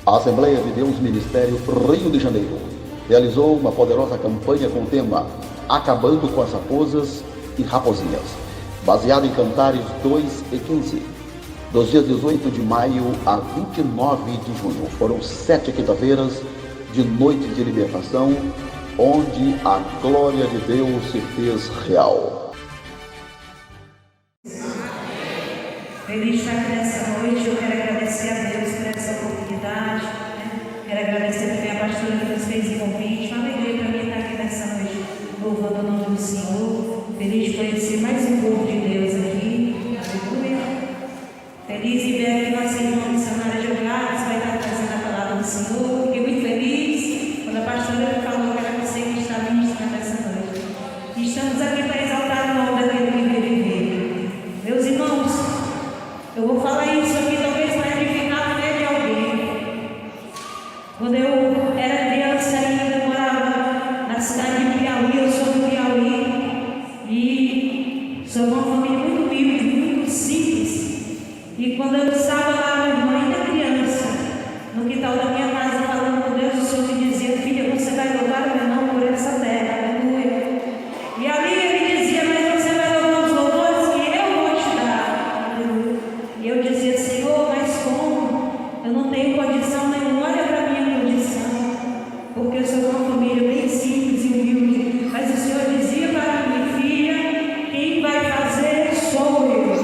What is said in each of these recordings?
A Assembleia de Deus Ministério Rio de Janeiro realizou uma poderosa campanha com o tema Acabando com as Raposas e Raposinhas, baseado em Cantares 2:15. Dos dias 18 de maio a 29 de junho, foram 7 quinta-feiras de noite de libertação, onde a glória de Deus se fez real. Feliz estar aqui nessa noite. Eu quero agradecer a Deus por essa oportunidade, Quero agradecer também a pastora que nos fez o convite. Uma alegria para mim estar aqui nessa noite, louvando o nome do Senhor. Feliz de conhecer mais um povo de Deus aqui. Aleluia. Feliz em ver aqui nossa irmã missionária de Gladys vai estar trazendo a palavra do Senhor. Fiquei muito feliz quando a pastora me falou que era você que está ministrando essa noite. E estamos aqui para exaltar o nome daquele que veio e veio. Meus irmãos, eu vou falar isso aqui, talvez vai edificar a fé de alguém. Quando eu era criança ainda, eu morava na cidade de Piauí, eu sou do Piauí, e sou de uma família muito humilde, muito simples. E quando eu estava lá, minha irmã ainda criança, no quintal da minha casa, falando com Deus, o Senhor me dizia: filha, você vai louvar o meu nome por essa terra, aleluia. E ali ele dizia: mas você vai louvar os louvores que eu vou te dar, aleluia. E eu dizia: Senhor, mas como? Eu não tenho condição nenhuma, olha para a minha condição, porque eu sou de uma família bem simples e humilde. Mas o Senhor dizia para mim: filha, quem vai fazer sou eu.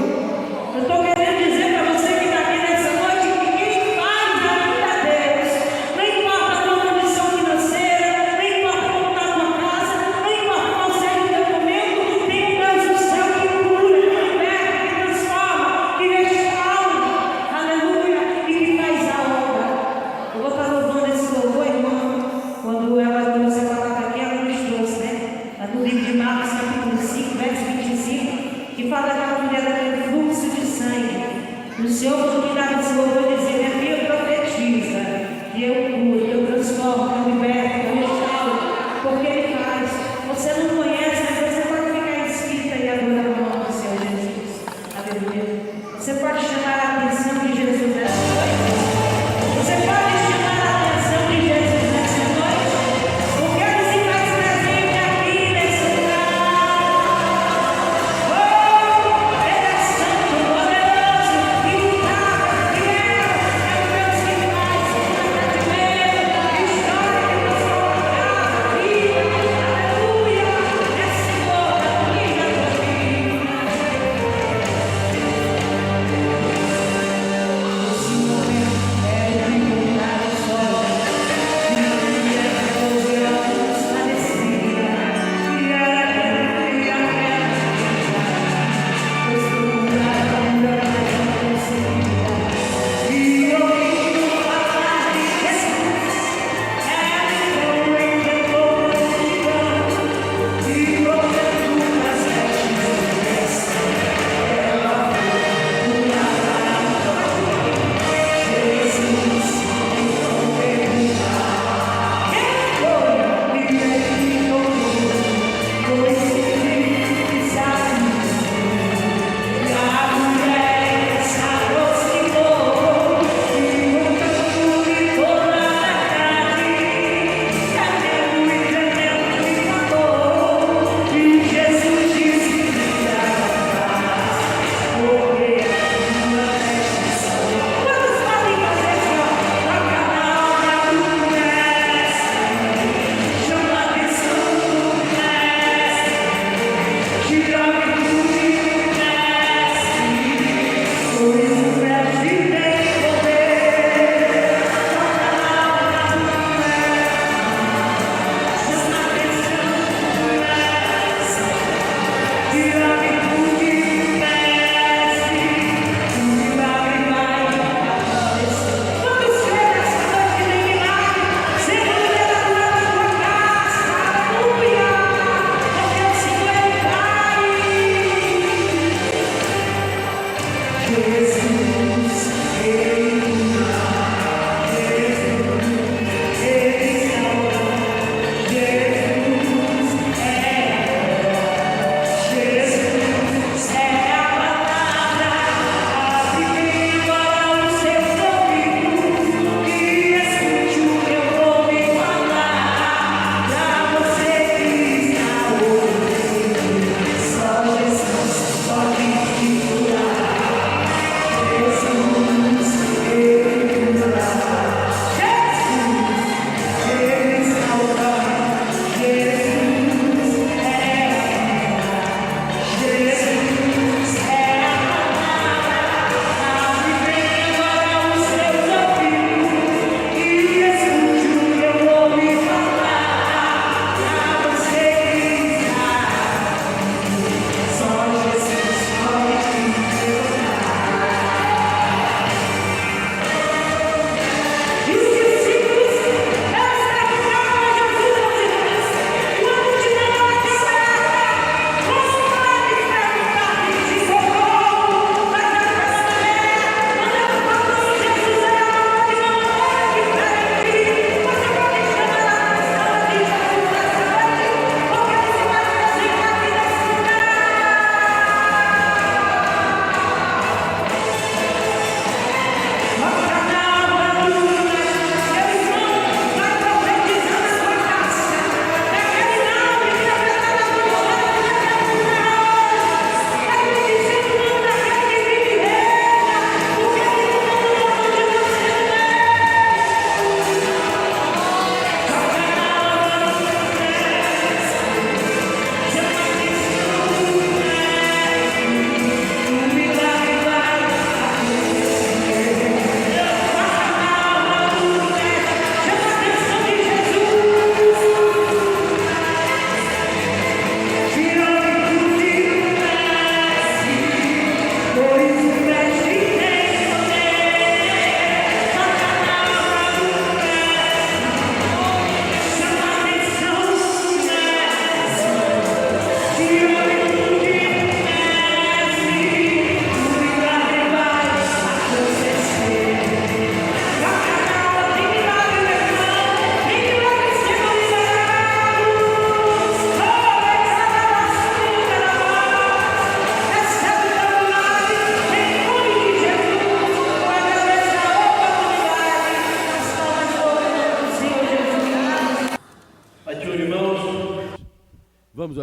Eu estou querendo dizer para você que está aqui nessa noite que quem faz a vida é Deus. Não importa a tua condição financeira, não importa como está a tua casa, não importa qual seja o teu momento, tem um Deus do céu que cura, que liberta, que transforma, que restaura, aleluia, e que faz a obra. Eu vou estar louvando esse louvor, irmã, quando ela trouxe a palavra aqui, ela nos trouxe, Lá no livro de Marcos, capítulo 5, verso 25, que fala daquela mulher daquele fluxo de sangue. O Senhor, quando me dava esse louvor, dizia: minha filha, profetiza, e eu curo, eu transformo, eu liberto, eu restauro, porque Ele faz. Você não conhece, mas você pode ficar inscrita e adorando o nome do Senhor Jesus. Aleluia. Você pode chamar a atenção de Jesus nessa noite. Você pode chamar a atenção de Jesus nessa noite, porque Ele se faz presente aqui nesse lugar. Oh, Ele é santo, poderoso, imutável,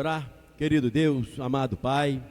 orar? Querido Deus, amado Pai,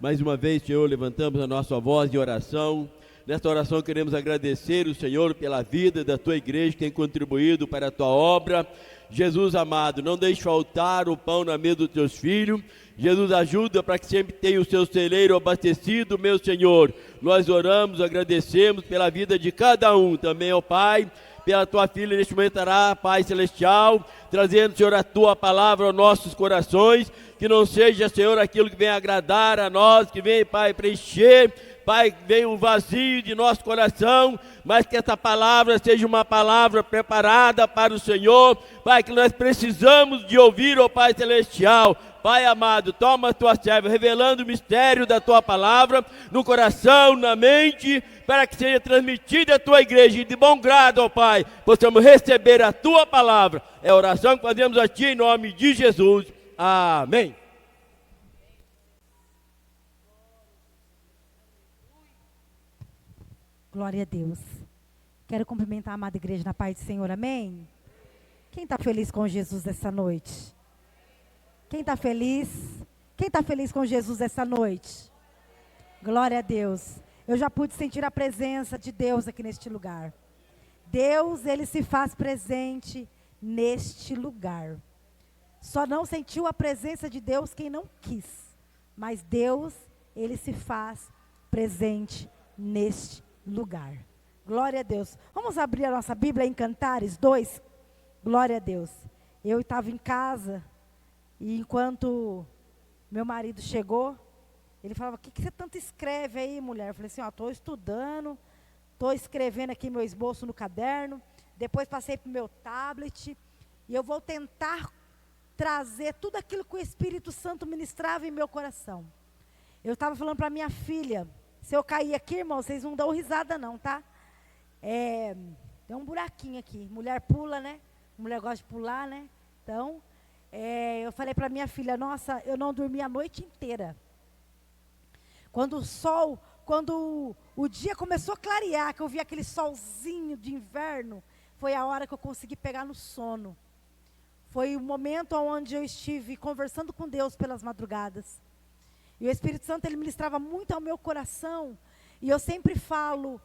mais uma vez, Senhor, levantamos a nossa voz de oração. Nesta oração queremos agradecer o Senhor pela vida da Tua igreja que tem contribuído para a Tua obra. Jesus amado, não deixe faltar o pão na mesa dos Teus filhos. Jesus, ajuda para que sempre tenha o seu celeiro abastecido, meu Senhor. Nós oramos, agradecemos pela vida de cada um também, ó Pai, pela Tua filha neste momento, Pai Celestial, trazendo, Senhor, a Tua palavra aos nossos corações, que não seja, Senhor, aquilo que venha agradar a nós, que venha, Pai, preencher, Pai, venha um vazio de nosso coração, mas que essa palavra seja uma palavra preparada para o Senhor, Pai, que nós precisamos de ouvir, ó Pai Celestial. Pai amado, toma a Tua serva, revelando o mistério da Tua palavra no coração, na mente, para que seja transmitida a Tua igreja, e de bom grado, ó Pai, possamos receber a Tua palavra. É a oração que fazemos a Ti em nome de Jesus. Amém. Glória a Deus. Quero cumprimentar a amada igreja na paz do Senhor, amém? Quem está feliz com Jesus essa noite? Quem está feliz? Quem está feliz com Jesus essa noite? Glória a Deus. Eu já pude sentir a presença de Deus aqui neste lugar. Deus, Ele se faz presente neste lugar. Só não sentiu a presença de Deus quem não quis. Mas Deus, Ele se faz presente neste lugar. Glória a Deus. Vamos abrir a nossa Bíblia em Cantares 2. Glória a Deus. Eu estava em casa e enquanto meu marido chegou, ele falava: o que você tanto escreve aí, mulher? Eu falei assim: estou estudando, estou escrevendo aqui meu esboço no caderno, depois passei para o meu tablet e eu vou tentar trazer tudo aquilo que o Espírito Santo ministrava em meu coração. Eu estava falando para minha filha, se eu cair aqui, irmão, vocês não dão risada não, tá? Tem um buraquinho aqui, mulher pula, né? Mulher gosta de pular, né? Então, eu falei para minha filha: nossa, eu não dormi a noite inteira. Quando o dia começou a clarear, que eu vi aquele solzinho de inverno, foi a hora que eu consegui pegar no sono. Foi o momento onde eu estive conversando com Deus pelas madrugadas. E o Espírito Santo, Ele ministrava muito ao meu coração. E eu sempre falo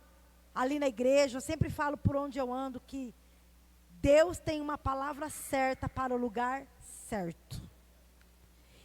ali na igreja, eu sempre falo por onde eu ando, que Deus tem uma palavra certa para o lugar certo.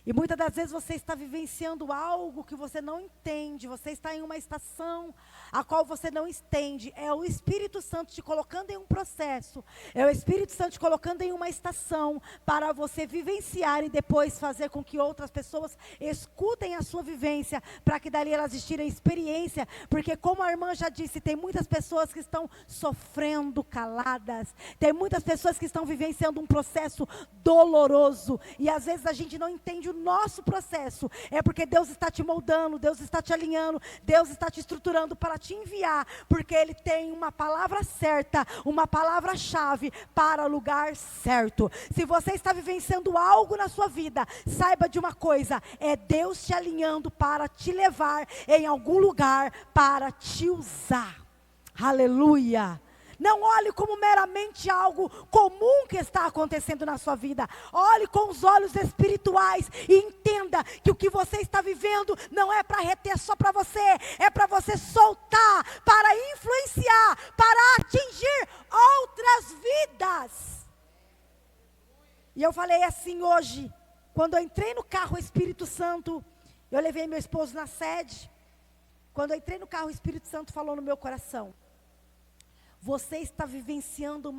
E muitas das vezes você está vivenciando algo que você não entende, você está em uma estação a qual você não entende. É o Espírito Santo te colocando em um processo, é o Espírito Santo te colocando em uma estação para você vivenciar e depois fazer com que outras pessoas escutem a sua vivência, para que dali elas tirem experiência, porque como a irmã já disse, tem muitas pessoas que estão sofrendo caladas, tem muitas pessoas que estão vivenciando um processo doloroso, e às vezes a gente não entende o nosso processo, é porque Deus está te moldando, Deus está te alinhando, Deus está te estruturando para te enviar, porque Ele tem uma palavra certa, uma palavra-chave para o lugar certo. Se você está vivenciando algo na sua vida, saiba de uma coisa: é Deus te alinhando para te levar em algum lugar, para te usar. Aleluia! Não olhe como meramente algo comum que está acontecendo na sua vida. Olhe com os olhos espirituais e entenda que o que você está vivendo não é para reter só para você, é para você soltar, para influenciar, para atingir outras vidas. E eu falei assim hoje, quando eu entrei no carro, o Espírito Santo, eu levei meu esposo na sede. Quando eu entrei no carro, o Espírito Santo falou no meu coração: você está vivenciando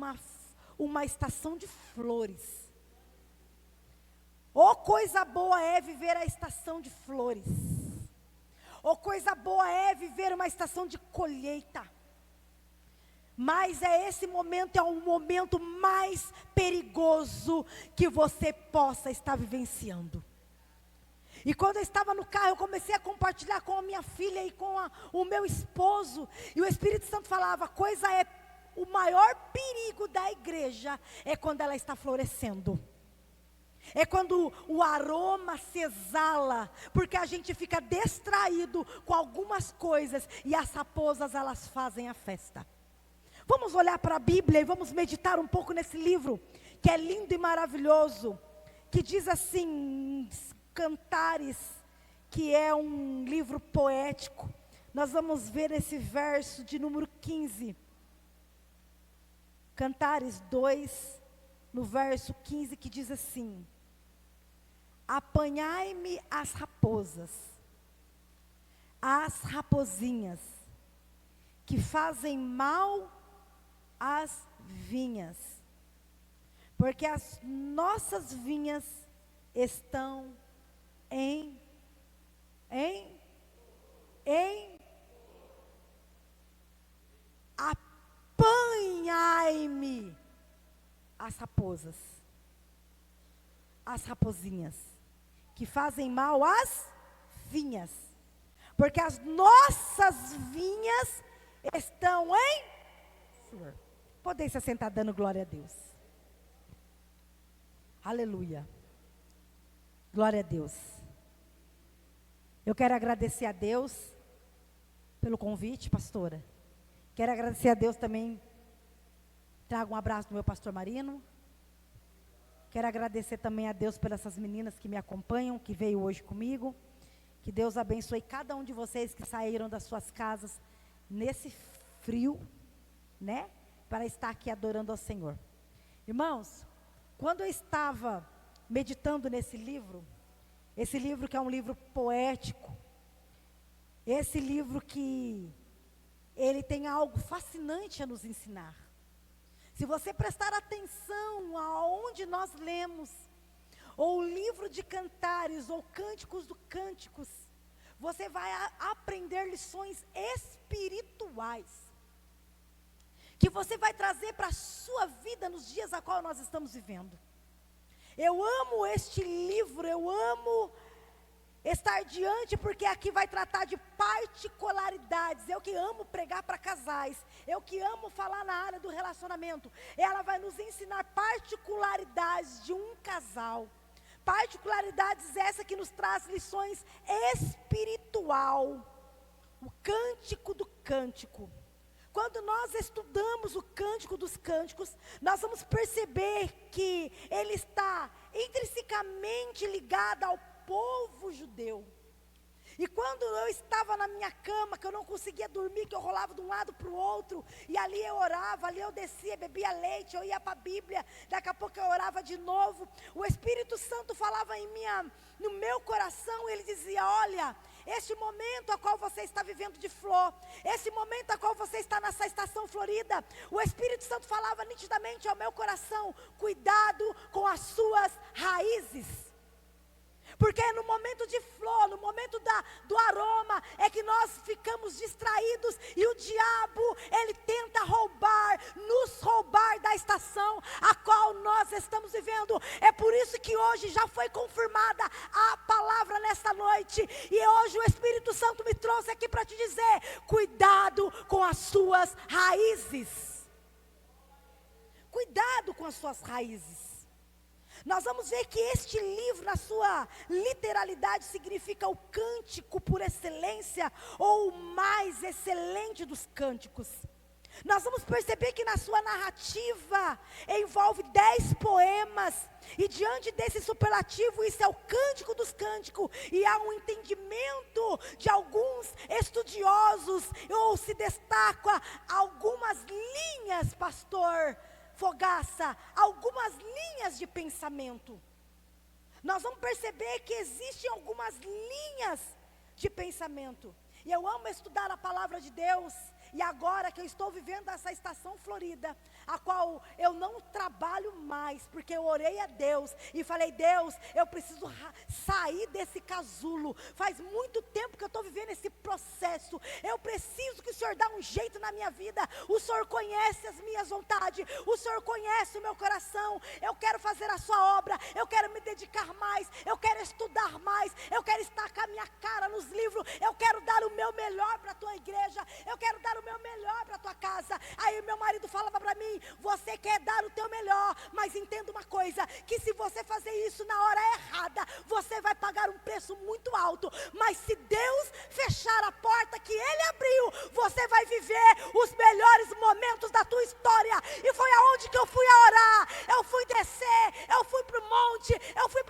uma estação de flores. Oh, coisa boa é viver a estação de flores. Oh, coisa boa é viver uma estação de colheita. Mas esse momento é um momento mais perigoso que você possa estar vivenciando. E quando eu estava no carro, eu comecei a compartilhar com a minha filha e com o meu esposo. E o Espírito Santo falava: o maior perigo da igreja é quando ela está florescendo. É quando o aroma se exala, porque a gente fica distraído com algumas coisas e as raposas, elas fazem a festa. Vamos olhar para a Bíblia e vamos meditar um pouco nesse livro, que é lindo e maravilhoso, que diz assim, Cantares, que é um livro poético. Nós vamos ver esse verso de número 15. Cantares 2, no verso 15, que diz assim: apanhai-me as raposas, as rapozinhas, que fazem mal às vinhas, porque as nossas vinhas estão apanhai-me as raposas, as rapozinhas, que fazem mal às vinhas, porque as nossas vinhas estão em flor. Podem se assentar dando glória a Deus. Aleluia. Glória a Deus. Eu quero agradecer a Deus pelo convite, pastora. Quero agradecer a Deus também. Trago um abraço do meu pastor Marino. Quero agradecer também a Deus pelas essas meninas que me acompanham, que veio hoje comigo. Que Deus abençoe cada um de vocês que saíram das suas casas nesse frio, né? Para estar aqui adorando ao Senhor. Irmãos, quando eu estava meditando nesse livro, esse livro que é um livro poético, esse livro que ele tem algo fascinante a nos ensinar. Se você prestar atenção aonde nós lemos, ou o livro de Cantares, ou Cânticos dos Cânticos, você vai aprender lições espirituais, que você vai trazer para a sua vida nos dias a qual nós estamos vivendo. Eu amo este livro, eu amo estar diante, porque aqui vai tratar de particularidades. Eu que amo pregar para casais, eu que amo falar na área do relacionamento. Ela vai nos ensinar particularidades de um casal. Particularidades essa que nos traz lições espiritual. O Cântico do Cântico. Quando nós estudamos o Cântico dos Cânticos, nós vamos perceber que ele está intrinsecamente ligado ao povo judeu. E quando eu estava na minha cama, que eu não conseguia dormir, que eu rolava de um lado para o outro, e ali eu orava, ali eu descia, bebia leite, eu ia para a Bíblia, daqui a pouco eu orava de novo, o Espírito Santo falava no meu coração, ele dizia: olha, este momento a qual você está vivendo de flor, esse momento a qual você está nessa estação florida, o Espírito Santo falava nitidamente ao meu coração: cuidado com as suas raízes. Porque no momento de flor, no momento do aroma, é que nós ficamos distraídos, e o diabo, ele tenta nos roubar da estação a qual nós estamos vivendo. É por isso que hoje já foi confirmada a palavra nesta noite, e hoje o Espírito Santo me trouxe aqui para te dizer: cuidado com as suas raízes. Cuidado com as suas raízes. Nós vamos ver que este livro, na sua literalidade, significa o cântico por excelência, ou o mais excelente dos cânticos. Nós vamos perceber que na sua narrativa envolve 10 poemas, e diante desse superlativo, isso é o Cântico dos Cânticos, e há um entendimento de alguns estudiosos, ou se destaca algumas linhas, pastor Fogaça, algumas linhas de pensamento. Nós vamos perceber que existem algumas linhas de pensamento. E eu amo estudar a palavra de Deus. E agora que eu estou vivendo essa estação florida, a qual eu não trabalho mais, porque eu orei a Deus e falei: Deus, eu preciso sair desse casulo. Faz muito tempo que eu estou vivendo esse processo. Eu preciso que o Senhor dê um jeito na minha vida. O Senhor conhece as minhas vontades, o Senhor conhece o meu coração. Eu quero fazer a sua obra, eu quero me dedicar mais, eu quero estudar mais, eu quero estar com a minha cara nos livros, eu quero dar o meu melhor para a tua igreja, eu quero dar o meu melhor para a tua casa. Aí o meu marido falava para mim: você quer dar o teu melhor, mas entenda uma coisa, que se você fazer isso na hora errada, você vai pagar um preço muito alto. Mas se Deus fechar a porta que Ele abriu, você vai viver os melhores momentos da tua história. E foi aonde que eu fui a orar. Eu fui descer, eu fui para o monte, eu fui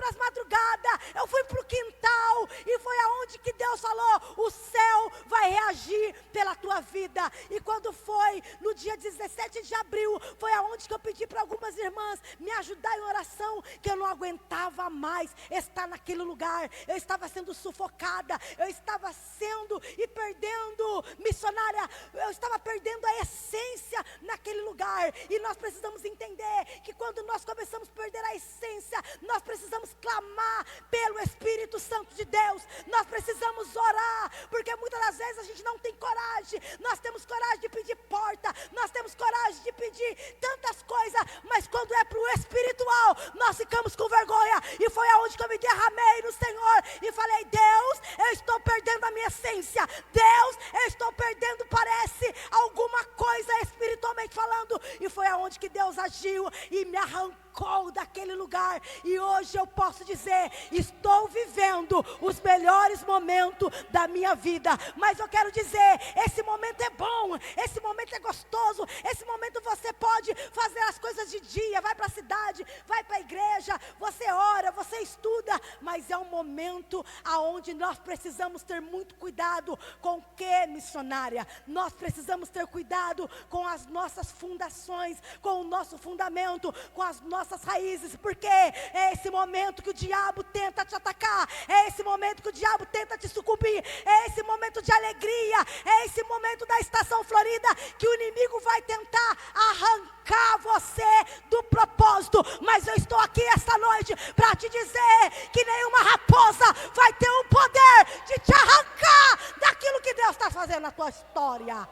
agir pela tua vida. E quando foi no dia 17 de abril, foi aonde que eu pedi para algumas irmãs me ajudar em oração, que eu não aguentava mais estar naquele lugar. Eu estava sendo sufocada, eu estava sendo e perdendo, missionária, eu estava perdendo a essência naquele lugar. E nós precisamos entender que quando nós começamos a perder a essência, nós precisamos clamar pelo Espírito Santo de Deus. Nós precisamos orar, porque muitas das vezes a gente não tem coragem. Nós temos coragem de pedir porta, nós temos coragem de pedir tantas coisas, mas quando é para o espiritual, nós ficamos com vergonha. E foi aonde que eu me derramei no Senhor e falei: Deus, eu estou perdendo a minha essência. Deus, eu estou perdendo, parece, alguma coisa espiritualmente falando. E foi aonde que Deus agiu e me arrancou daquele lugar. E hoje eu posso dizer: estou vivendo os melhores momentos da minha vida. Mas eu quero dizer, esse momento é bom, esse momento é gostoso, esse momento você pode fazer as coisas de dia, vai para a cidade, vai para a igreja, você ora, você estuda, mas é um momento aonde nós precisamos ter muito cuidado com o que, missionária? Nós precisamos ter cuidado com as nossas fundações, com o nosso fundamento, com as nossas raízes, porque é esse momento que o diabo tenta te atacar, é esse momento que o diabo tenta te sucumbir, é esse momento de alegria, é esse momento da estação florida, que o inimigo vai tentar arrancar você do propósito. Mas eu estou aqui esta noite para te dizer que nenhuma raposa vai ter o poder de te arrancar daquilo que Deus está fazendo na tua história.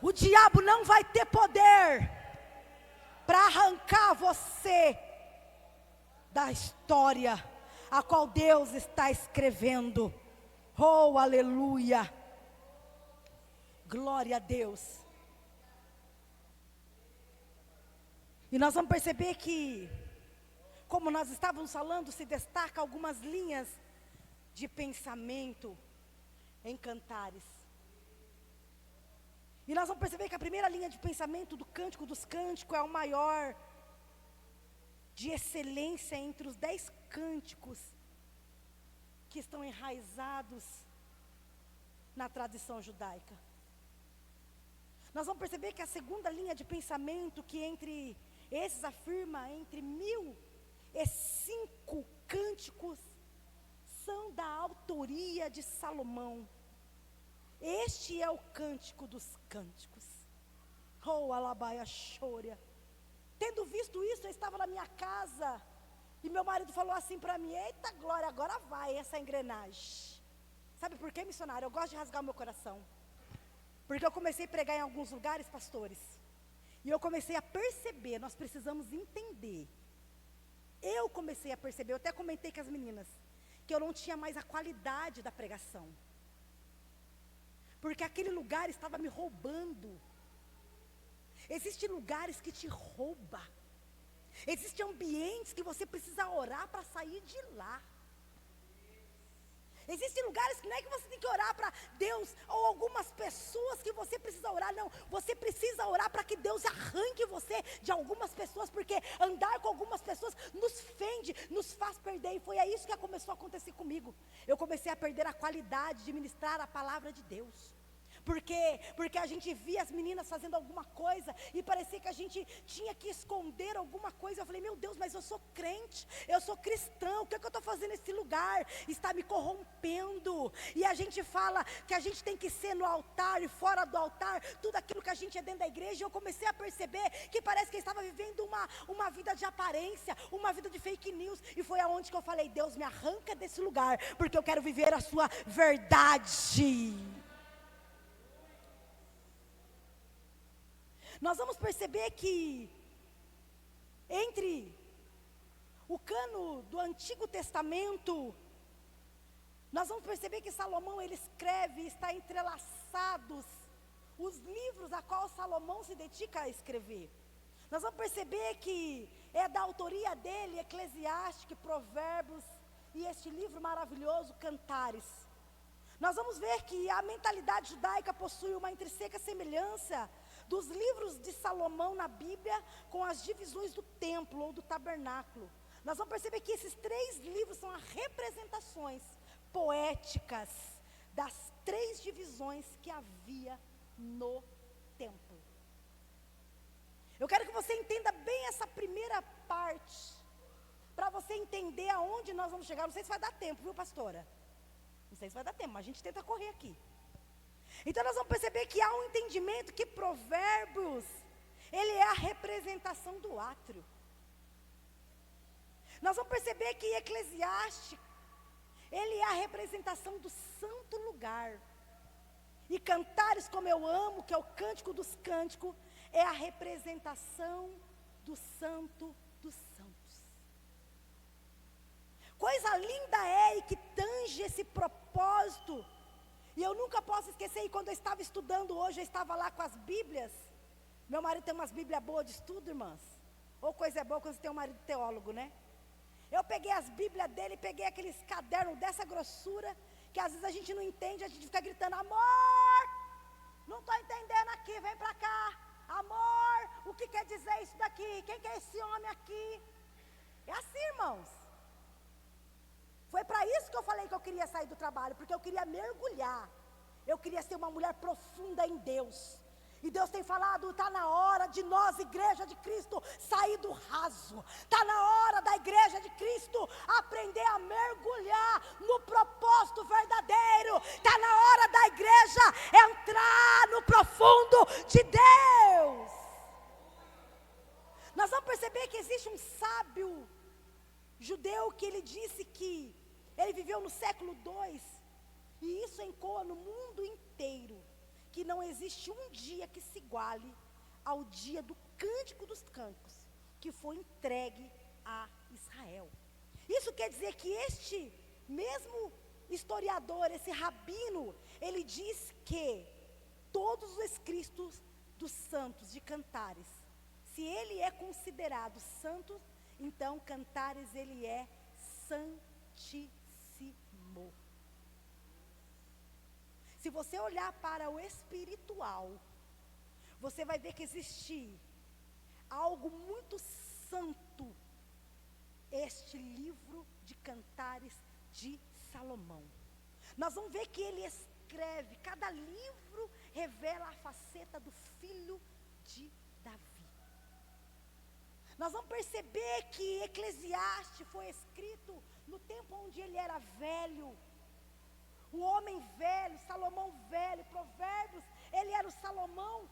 O diabo não vai ter poder para arrancar você da história a qual Deus está escrevendo. Oh, aleluia, glória a Deus. E nós vamos perceber que, como nós estávamos falando, se destaca algumas linhas de pensamento em Cantares. E nós vamos perceber que a primeira linha de pensamento do Cântico dos Cânticos é o maior de excelência entre os 10 cânticos que estão enraizados na tradição judaica. Nós vamos perceber que a segunda linha de pensamento, que entre esses afirma entre 1005 cânticos, são da autoria de Salomão. Este é o Cântico dos Cânticos. Oh, alabaia chória. Tendo visto isso, eu estava na minha casa e meu marido falou assim para mim: eita glória, agora vai essa engrenagem. Sabe por quê, missionário? Eu gosto de rasgar o meu coração. Porque eu comecei a pregar em alguns lugares, pastores, e eu comecei a perceber, nós precisamos entender. Eu comecei a perceber, eu até comentei com as meninas, que eu não tinha mais a qualidade da pregação. Porque aquele lugar estava me roubando. Existem lugares que te roubam. Existem ambientes que você precisa orar para sair de lá. Existem lugares que não é que você tem que orar para Deus, ou algumas pessoas que você precisa orar, não. Você precisa orar para que Deus arranque você de algumas pessoas, porque andar com algumas pessoas nos fende, nos faz perder. E foi isso que começou a acontecer comigo. Eu comecei a perder a qualidade de ministrar a palavra de Deus. Porque a gente via as meninas fazendo alguma coisa e parecia que a gente tinha que esconder alguma coisa. Eu falei: meu Deus, mas eu sou crente, eu sou cristão, o que é que eu estou fazendo nesse lugar? Está me corrompendo. E a gente fala que a gente tem que ser no altar e fora do altar, tudo aquilo que a gente é dentro da igreja. E eu comecei a perceber que parece que eu estava vivendo uma vida de aparência, uma vida de fake news. E foi aonde que eu falei: Deus, me arranca desse lugar, porque eu quero viver a sua verdade. Nós vamos perceber que entre o cano do Antigo Testamento, nós vamos perceber que Salomão, ele escreve, está entrelaçados os livros a qual Salomão se dedica a escrever. Nós vamos perceber que é da autoria dele Eclesiastes, Provérbios e este livro maravilhoso, Cantares. Nós vamos ver que a mentalidade judaica possui uma intrínseca semelhança dos livros de Salomão na Bíblia com as divisões do templo ou do tabernáculo. Nós vamos perceber que esses 3 livros são as representações poéticas das 3 divisões que havia no templo. Eu quero que você entenda bem essa primeira parte, para você entender aonde nós vamos chegar. Não sei se vai dar tempo, viu, pastora? Não sei se vai dar tempo, mas a gente tenta correr aqui. Então nós vamos perceber que há um entendimento que Provérbios, ele é a representação do átrio. Nós vamos perceber que Eclesiastes, ele é a representação do santo lugar. E Cantares, como eu amo, que é o cântico dos cânticos, é a representação do santo dos santos. Coisa linda é e que tange esse propósito. E eu nunca posso esquecer, e quando eu estava estudando hoje, eu estava lá com as Bíblias. Meu marido tem umas Bíblias boas de estudo, irmãs. Ou coisa boa quando você tem um marido teólogo, né? Eu peguei as Bíblias dele, peguei aqueles cadernos dessa grossura, que às vezes a gente não entende, a gente fica gritando: amor, não estou entendendo aqui, vem para cá. Amor, o que quer dizer isso daqui? Quem que é esse homem aqui? É assim, irmãos. Foi para isso que eu falei que eu queria sair do trabalho, porque eu queria mergulhar. Eu queria ser uma mulher profunda em Deus. E Deus tem falado, está na hora de nós, igreja de Cristo, sair do raso. Está na hora da igreja de Cristo aprender a mergulhar no propósito verdadeiro. Está na hora da igreja entrar no profundo de Deus. Nós vamos perceber que existe um sábio judeu que ele disse que ele viveu no século II, e isso ecoa no mundo inteiro, que não existe um dia que se iguale ao dia do Cântico dos Cânticos, que foi entregue a Israel. Isso quer dizer que este mesmo historiador, esse rabino, ele diz que todos os escritos dos santos de Cantares, se ele é considerado santo, então Cantares ele é santíssimo. Se você olhar para o espiritual, você vai ver que existe algo muito santo, este livro de Cantares de Salomão. Nós vamos ver que ele escreve, cada livro revela a faceta do filho de Davi. Nós vamos perceber que Eclesiastes foi escrito no tempo onde ele era velho. O homem velho, Salomão velho. Provérbios, ele era o Salomão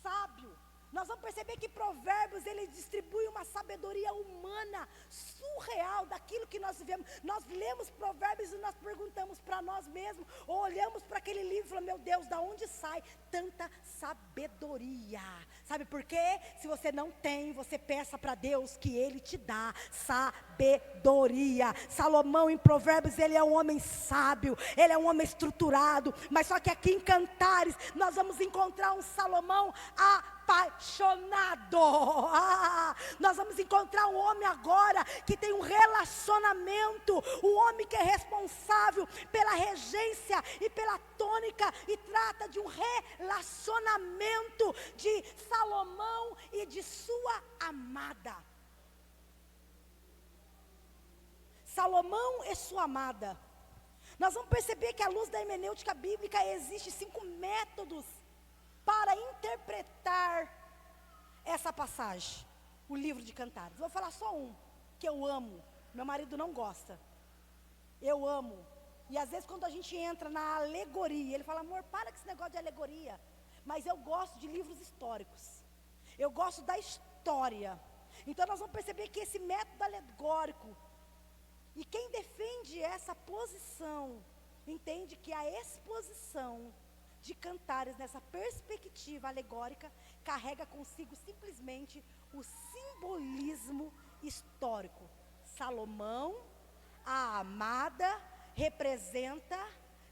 sábio. Nós vamos perceber que Provérbios, ele distribui uma sabedoria humana, surreal, daquilo que nós vivemos. Nós lemos Provérbios e nós perguntamos para nós mesmos, ou olhamos para aquele livro e falamos: meu Deus, da onde sai tanta sabedoria? Sabe por quê? Se você não tem, você peça para Deus que Ele te dá sabedoria. Salomão em Provérbios, ele é um homem sábio, ele é um homem estruturado, mas só que aqui em Cantares, nós vamos encontrar um Salomão apaixonado. Nós vamos encontrar um homem agora que tem um relacionamento, um homem que é responsável pela regência e pela tônica, e trata de um relacionamento de Salomão e de sua amada. Salomão e sua amada. Nós vamos perceber que à luz da hermenêutica bíblica existem 5 métodos para interpretar essa passagem, o livro de Cantares. Vou falar só um, que eu amo, meu marido não gosta, eu amo, e às vezes quando a gente entra na alegoria, ele fala: amor, para com esse negócio de alegoria, mas eu gosto de livros históricos, eu gosto da história. Então nós vamos perceber que esse método alegórico, e quem defende essa posição, entende que a exposição de Cantares, nessa perspectiva alegórica, carrega consigo simplesmente o simbolismo histórico. Salomão, a amada, representa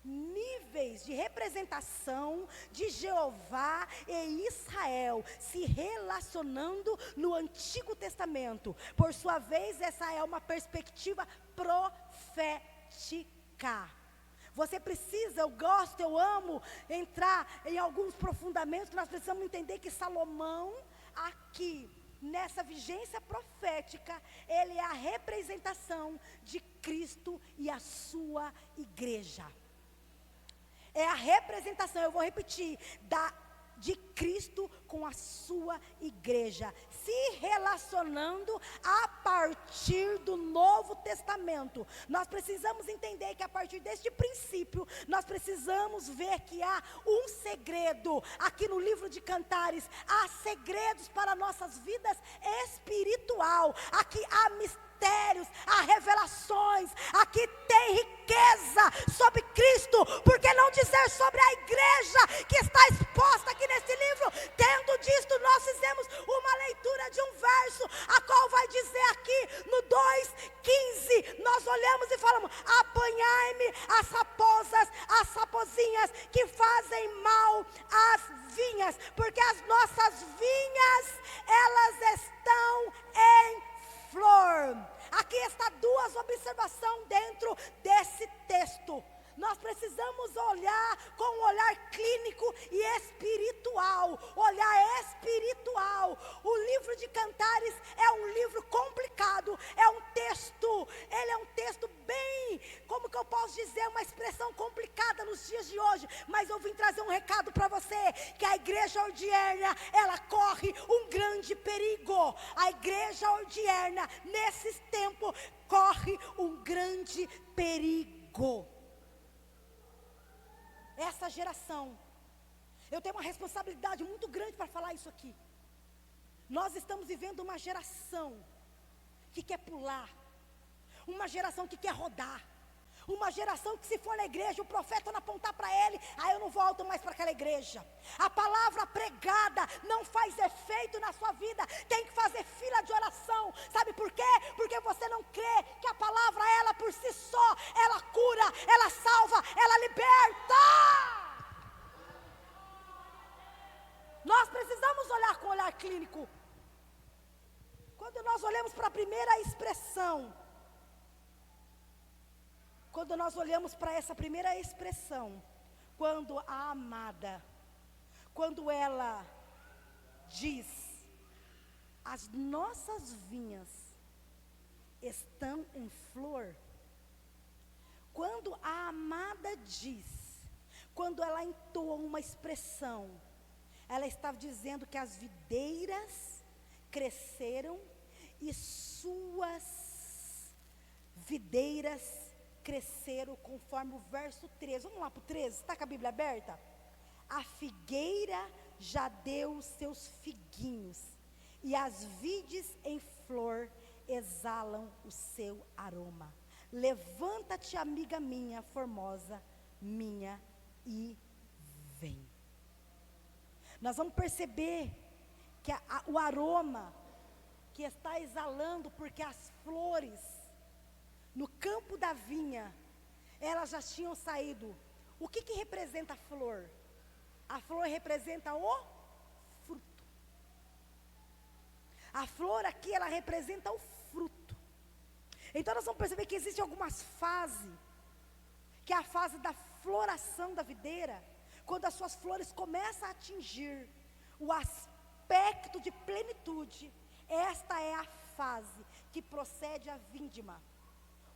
níveis de representação de Jeová e Israel se relacionando no Antigo Testamento. Por sua vez, essa é uma perspectiva profética. Você precisa, eu gosto, eu amo entrar em alguns aprofundamentos. Nós precisamos entender que Salomão, aqui, nessa vigência profética, ele é a representação de Cristo e a sua sua igreja. É a representação, eu vou repetir, de Cristo com a sua igreja, se relacionando a partir do Novo Testamento. Nós precisamos entender que a partir deste princípio, nós precisamos ver que há um segredo. Aqui no livro de Cantares, há segredos para nossas vidas espiritual. Aqui há mistérios, há revelações, aqui tem riqueza sobre Cristo. Por que não dizer sobre a igreja que está exposta aqui nesse livro? Tendo disto, nós fizemos uma leitura de um verso, a qual vai dizer aqui no 2:15, nós olhamos e falamos: apanhai-me as raposas, as rapozinhas que fazem mal às vinhas, porque as nossas vinhas, elas estão em flor. Aqui está duas observações dentro desse texto. Nós precisamos olhar com um olhar clínico e espiritual. Olhar espiritual. O livro de Cantares é um livro complicado. É um texto, ele é um texto bem, como que eu posso dizer, uma expressão complicada nos dias de hoje. Mas eu vim trazer um recado para você, que a igreja ordierna, ela corre um grande perigo. A igreja ordierna, nesses tempos, corre um grande perigo. Essa geração, eu tenho uma responsabilidade muito grande para falar isso aqui. Nós estamos vivendo uma geração que quer pular, uma geração que quer rodar, uma geração que, se for na igreja, o profeta não apontar para ele, eu não volto mais para aquela igreja. A palavra pregada não faz efeito na sua vida, tem que fazer fila de oração. Sabe por quê? Porque você não crê que a palavra, ela por si só, ela cura, ela salva, ela liberta. Nós precisamos olhar com olhar clínico. Quando nós olhamos para a primeira expressão, quando nós olhamos para essa primeira expressão, quando a amada, quando ela diz: as nossas vinhas estão em flor. Quando a amada diz, quando ela entoa uma expressão, ela está dizendo que as videiras cresceram e suas videiras cresceram, conforme o verso 13. Vamos lá para o 13, está com a Bíblia aberta? A figueira já deu os seus figuinhos, e as vides em flor exalam o seu aroma. Levanta-te, amiga minha, formosa minha, e vem. Nós vamos perceber que o aroma que está exalando, porque as flores no campo da vinha, elas já tinham saído. O que representa a flor? A flor representa o fruto. A flor aqui, ela representa o fruto. Então nós vamos perceber que existem algumas fases, que é a fase da floração da videira, quando as suas flores começam a atingir o aspecto de plenitude. Esta é a fase que procede a vindima.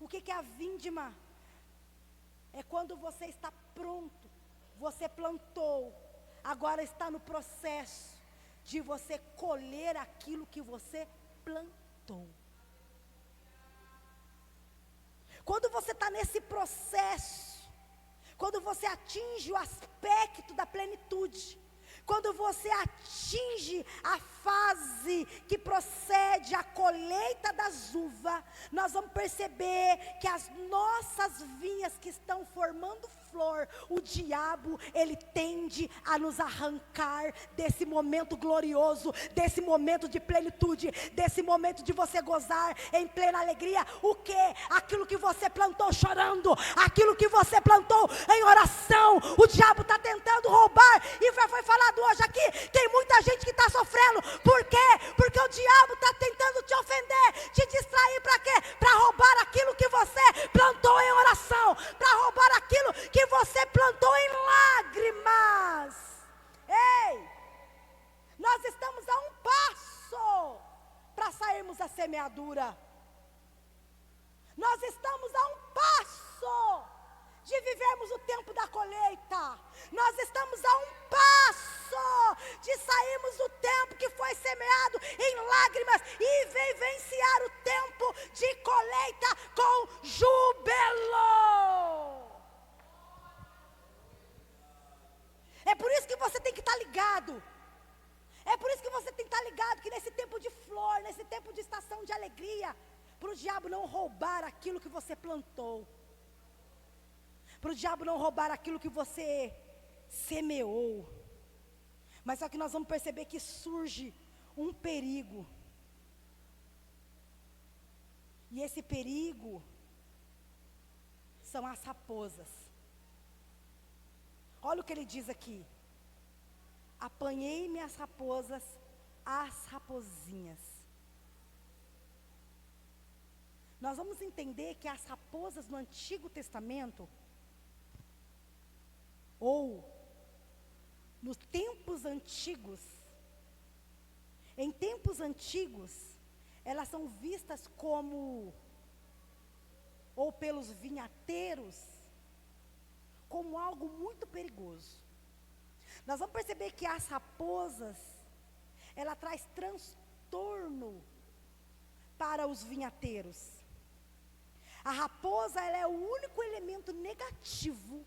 O que é a vindima? É quando você está pronto, você plantou, agora está no processo de você colher aquilo que você plantou. Quando você está nesse processo, quando você atinge o aspecto da plenitude, quando você atinge a fase que procede à colheita das uvas, nós vamos perceber que as nossas vinhas que estão formando flor, o diabo, ele tende a nos arrancar desse momento glorioso, desse momento de plenitude, desse momento de você gozar em plena alegria. O que? Aquilo que você plantou chorando, aquilo que você plantou em oração, o diabo está tentando roubar. E foi falado hoje aqui, tem muita gente que está sofrendo. Por quê? Porque o diabo está tentando te ofender, te distrair. Para quê? Para roubar aquilo que você plantou em oração, para roubar aquilo que você plantou em lágrimas. Ei, nós estamos a um passo para sairmos da semeadura. Nós estamos a um passo Nós estamos a um passo de sairmos do tempo que foi semeado em lágrimas e vivenciar o tempo de colheita com júbilo. É por isso que você tem que estar ligado. É por isso que você tem que estar ligado que nesse tempo de flor, nesse tempo de estação de alegria, para o diabo não roubar aquilo que você plantou, para o diabo não roubar aquilo que você semeou. Mas só que nós vamos perceber que surge um perigo. E esse perigo são as raposas. Olha o que ele diz aqui. Apanhei-me as raposas, as rapozinhas. Nós vamos entender que as raposas no Antigo Testamento, ou nos tempos antigos, em tempos antigos, elas são vistas como, ou pelos vinhateiros, como algo muito perigoso. Nós vamos perceber que as raposas, ela traz transtorno para os vinhateiros. A raposa, ela é o único elemento negativo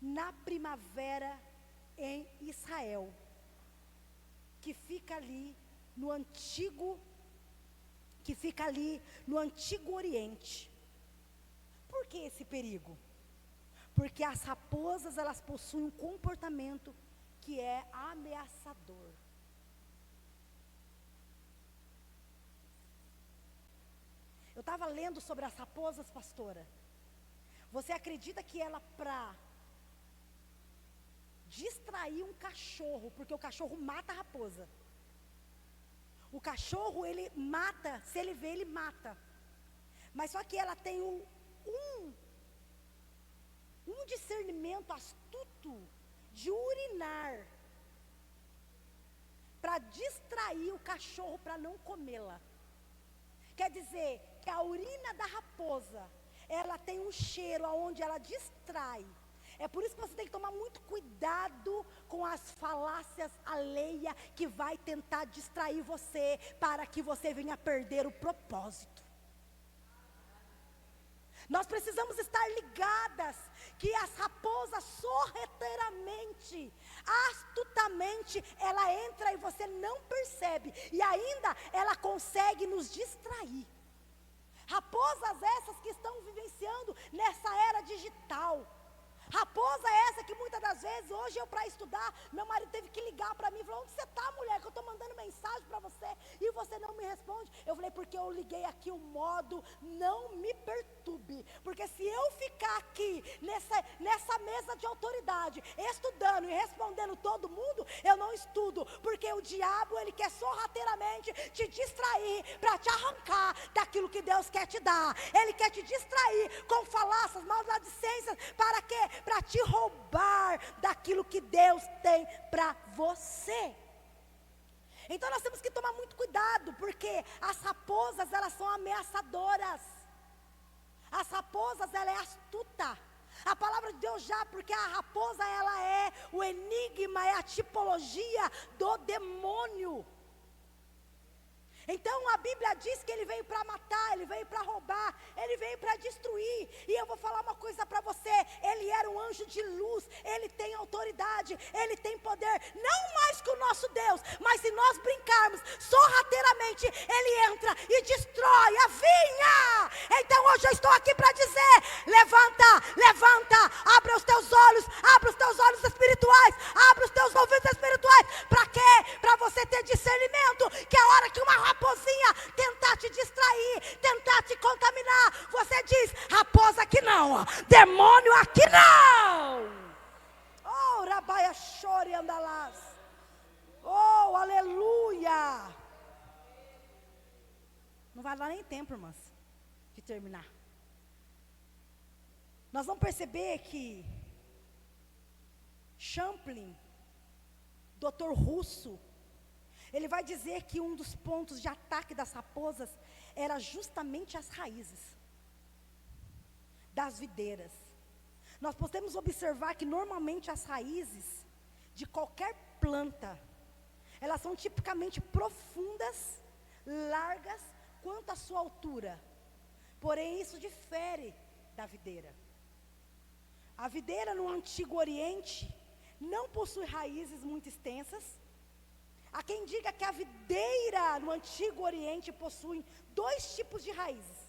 na primavera em Israel, que fica ali no antigo Oriente. Por que esse perigo? Porque as raposas, elas possuem um comportamento que é ameaçador. Eu estava lendo sobre as raposas, pastora. Você acredita que ela, para distrair um cachorro, porque o cachorro mata a raposa. O cachorro, ele mata, se ele vê, ele mata. Mas só que ela tem um discernimento astuto de urinar para distrair o cachorro para não comê-la. Quer dizer que a urina da raposa, ela tem um cheiro aonde ela distrai. É por isso que você tem que tomar muito cuidado com as falácias alheias que vai tentar distrair você para que você venha perder o propósito. Nós precisamos estar ligadas que as raposas sorrateiramente, astutamente, ela entra e você não percebe, e ainda ela consegue nos distrair. Raposas essas que estão vivenciando nessa era digital. Raposa essa que muitas das vezes, hoje eu para estudar, meu marido teve que ligar para mim e falou: onde você está, mulher, que eu estou mandando mensagem para você e você não me responde. Eu falei: porque eu liguei aqui o modo não me perturbe, porque se eu ficar aqui nessa mesa de autoridade, estudando e respondendo todo mundo, eu não estudo, porque o diabo, ele quer sorrateiramente te distrair, para te arrancar daquilo que Deus quer te dar. Ele quer te distrair com falácias, maledicências, para quê? Para te roubar daquilo que Deus tem para você. Então nós temos que tomar muito cuidado, porque as raposas, elas são ameaçadoras. As raposas, ela é astuta. A palavra de Deus já, porque a raposa, ela é o enigma, é a tipologia do demônio. Então a Bíblia diz que ele veio para matar, ele veio para roubar, ele veio para destruir. E eu vou falar uma coisa para você: ele era um anjo de luz, ele tem autoridade, ele tem poder, não mais que o nosso Deus, mas se nós brincarmos sorrateiramente, ele entra e destrói a vinha. Então hoje eu estou aqui para dizer: levanta, abra os teus olhos espirituais, abra os teus ouvidos espirituais. Para quê? Para você ter discernimento, que a hora que uma raposinha tentar te distrair, tentar te contaminar, você diz: raposa aqui não, demônio aqui não. Oh, rabaia chore andalás. Oh, aleluia. Não vai dar nem tempo, irmãs, de terminar. Nós vamos perceber que Champlin, doutor russo, ele vai dizer que um dos pontos de ataque das raposas era justamente as raízes das videiras. nós podemos observar que normalmente as raízes de qualquer planta, elas são tipicamente profundas, largas, quanto à sua altura. Porém, isso difere da videira. A videira no Antigo Oriente não possui raízes muito extensas. Há quem diga que a videira no Antigo Oriente possui 2 tipos de raízes.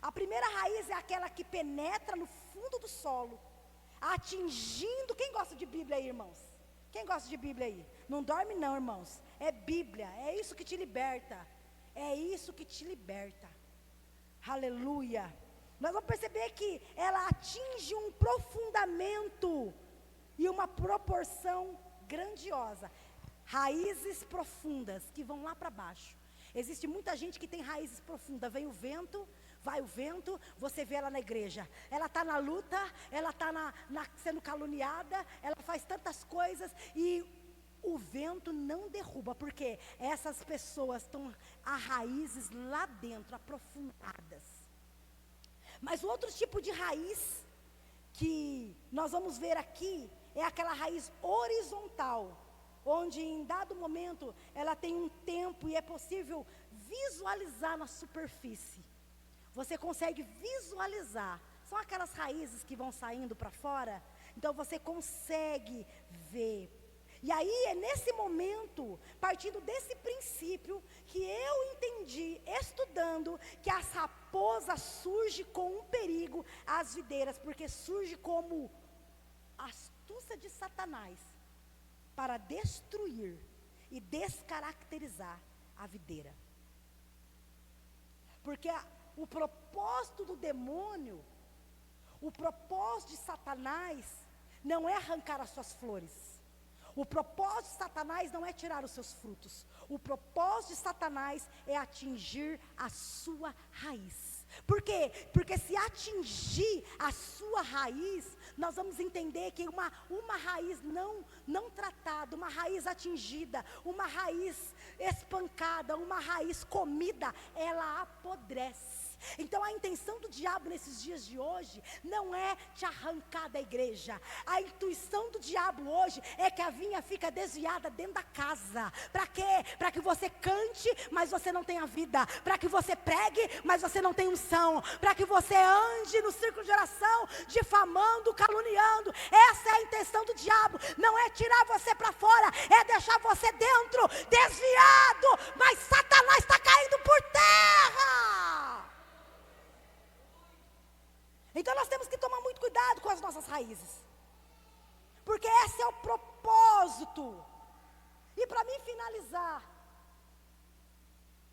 A primeira raiz é aquela que penetra no fundo do solo, atingindo... Quem gosta de Bíblia aí, irmãos? Quem gosta de Bíblia aí? Não dorme não, irmãos. É Bíblia, é isso que te liberta. É isso que te liberta. Aleluia. Nós vamos perceber que ela atinge um aprofundamento e uma proporção grandiosa. Raízes profundas que vão lá para baixo. Existe muita gente que tem raízes profundas. Vem o vento, vai o vento, você vê ela na igreja. Ela está na luta, ela está sendo caluniada, ela faz tantas coisas e o vento não derruba, porque essas pessoas estão a raízes lá dentro, aprofundadas. Mas o outro tipo de raiz que nós vamos ver aqui é aquela raiz horizontal, onde em dado momento ela tem um tempo e é possível visualizar na superfície. Você consegue visualizar, são aquelas raízes que vão saindo para fora, então você consegue ver. E aí é nesse momento, partindo desse princípio, que eu entendi, estudando, que as raposas surgem com um perigo às videiras, porque surge como astúcia de Satanás, para destruir e descaracterizar a videira. Porque o propósito do demônio, o propósito de Satanás, não é arrancar as suas flores. O propósito de Satanás não é tirar os seus frutos. O propósito de Satanás é atingir a sua raiz. Por quê? Porque se atingir a sua raiz, nós vamos entender que uma raiz não tratada, uma raiz atingida, uma raiz espancada, uma raiz comida, ela apodrece. Então a intenção do diabo nesses dias de hoje não é te arrancar da igreja. A intuição do diabo hoje é que a vinha fica desviada dentro da casa. Para quê? Para que você cante, mas você não tenha vida. Para que você pregue, mas você não tenha unção. Para que você ande no círculo de oração, difamando, caluniando. Essa é a intenção do diabo. Não é tirar você para fora, é deixar você dentro, desviado. Mas Satanás está caindo por terra. Então nós temos que tomar muito cuidado com as nossas raízes, porque esse é o propósito. E para mim finalizar,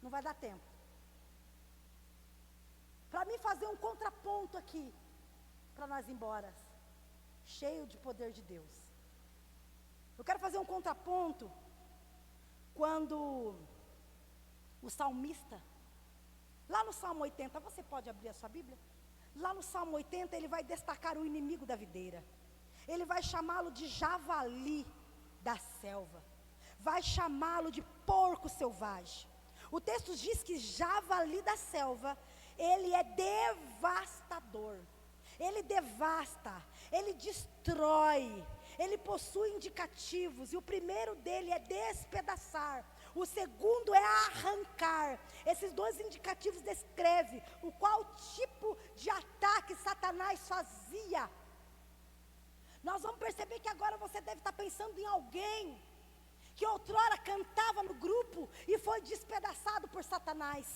não vai dar tempo, para mim fazer um contraponto aqui, para nós ir embora, cheio de poder de Deus. Eu quero fazer um contraponto, quando o salmista, lá no Salmo 80, você pode abrir a sua Bíblia? Lá no Salmo 80, ele vai destacar o inimigo da videira. Ele vai chamá-lo de javali da selva. Vai chamá-lo de porco selvagem. O texto diz que javali da selva, ele é devastador. Ele devasta, ele destrói, ele possui indicativos. E o primeiro dele é despedaçar. O segundo é arrancar. Esses 2 indicativos descrevem o qual tipo de ataque Satanás fazia. Nós vamos perceber que agora você deve estar pensando em alguém que outrora cantava no grupo e foi despedaçado por Satanás.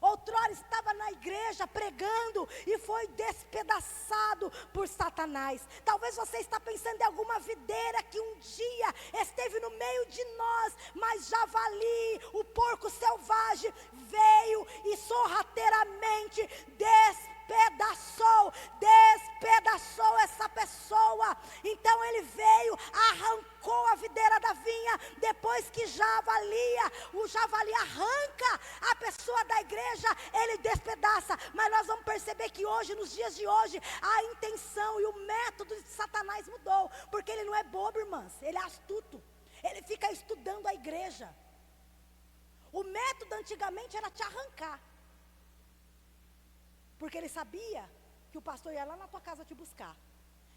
Outrora estava na igreja pregando e foi despedaçado por Satanás. Talvez você está pensando em alguma videira que um dia esteve no meio de nós, mas javali, o porco selvagem, veio e sorrateiramente despedaçou essa pessoa. Então ele veio, arrancou a videira da vinha. Depois que o javali arranca a pessoa da igreja, ele despedaça. Mas nós vamos perceber que hoje, nos dias de hoje, a intenção e o método de Satanás mudou, porque ele não é bobo, irmãs, ele é astuto. Ele fica estudando a igreja. O método antigamente era te arrancar, porque ele sabia que o pastor ia lá na tua casa te buscar.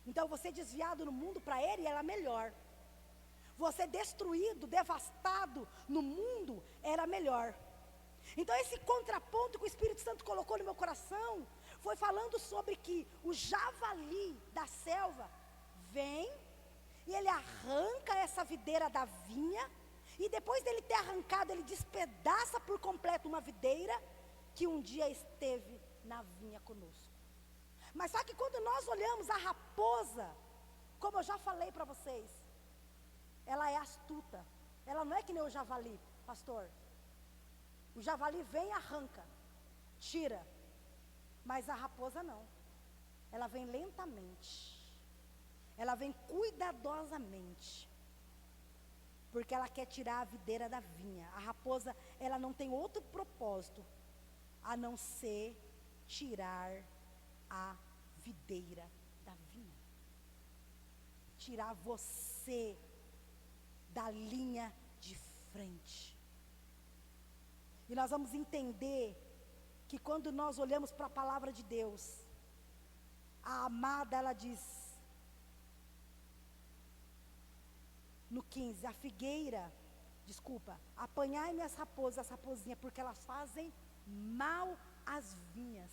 Então você desviado no mundo para ele era melhor. Você destruído, devastado no mundo era melhor. Então esse contraponto que o Espírito Santo colocou no meu coração foi falando sobre que o javali da selva vem e ele arranca essa videira da vinha, e depois dele ter arrancado, ele despedaça por completo uma videira que um dia esteve na vinha conosco. Mas só que quando nós olhamos a raposa, como eu já falei para vocês, ela é astuta. Ela não é que nem o javali, pastor. O javali vem e arranca, tira. Mas a raposa não. Ela vem lentamente. Ela vem cuidadosamente. Porque ela quer tirar a videira da vinha. A raposa, ela não tem outro propósito a não ser tirar a videira da vinha. Tirar você da linha de frente. E nós vamos entender que quando nós olhamos para a palavra de Deus, a amada, ela diz no 15, a figueira, apanhai-me as raposinhas, porque elas fazem mal às vinhas.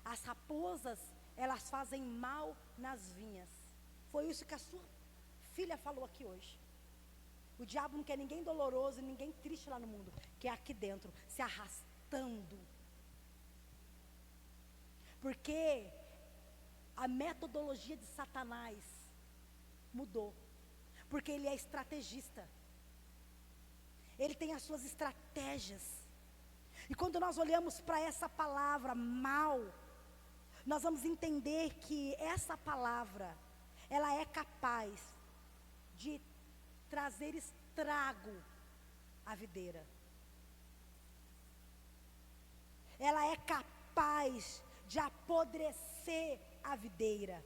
As raposas, elas fazem mal nas vinhas. Foi isso que a sua filha falou aqui hoje. O diabo não quer ninguém doloroso, ninguém triste lá no mundo, quer aqui dentro, se arrastando. Porque a metodologia de Satanás mudou. Porque ele é estrategista. Ele tem as suas estratégias. E quando nós olhamos para essa palavra mal, nós vamos entender que essa palavra, ela é capaz de trazer estrago à videira. Ela é capaz de apodrecer a videira.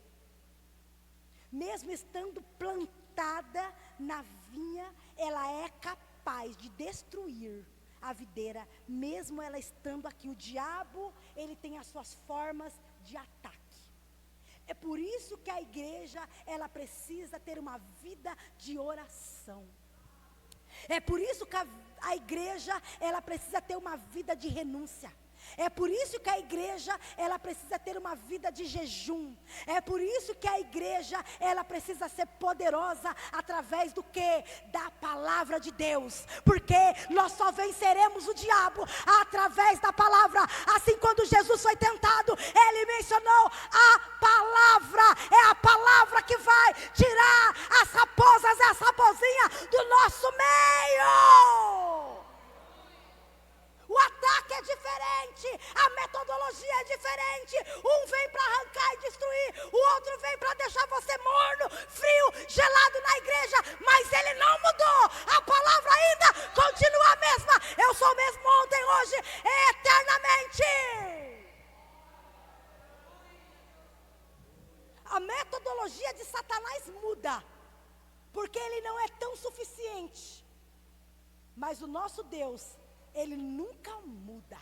Mesmo estando plantada na vinha, ela é capaz de destruir a videira, mesmo ela estando aqui. O diabo, ele tem as suas formas de ataque. É por isso que a igreja, ela precisa ter uma vida de oração. É por isso que a igreja, ela precisa ter uma vida de renúncia. É por isso que a igreja, ela precisa ter uma vida de jejum. É por isso que a igreja, ela precisa ser poderosa através do quê? Da palavra de Deus. Porque nós só venceremos o diabo através da palavra. Assim, quando Jesus foi tentado, ele mencionou a palavra. É a palavra que vai tirar as raposas e as raposinhas do nosso meio. O ataque é diferente, a metodologia é diferente. Um vem para arrancar e destruir, o outro vem para deixar você morno, frio, gelado na igreja. Mas ele não mudou, a palavra ainda continua a mesma. Eu sou o mesmo ontem, hoje, eternamente. A metodologia de Satanás muda, porque ele não é tão suficiente. Mas o nosso Deus, ele nunca muda.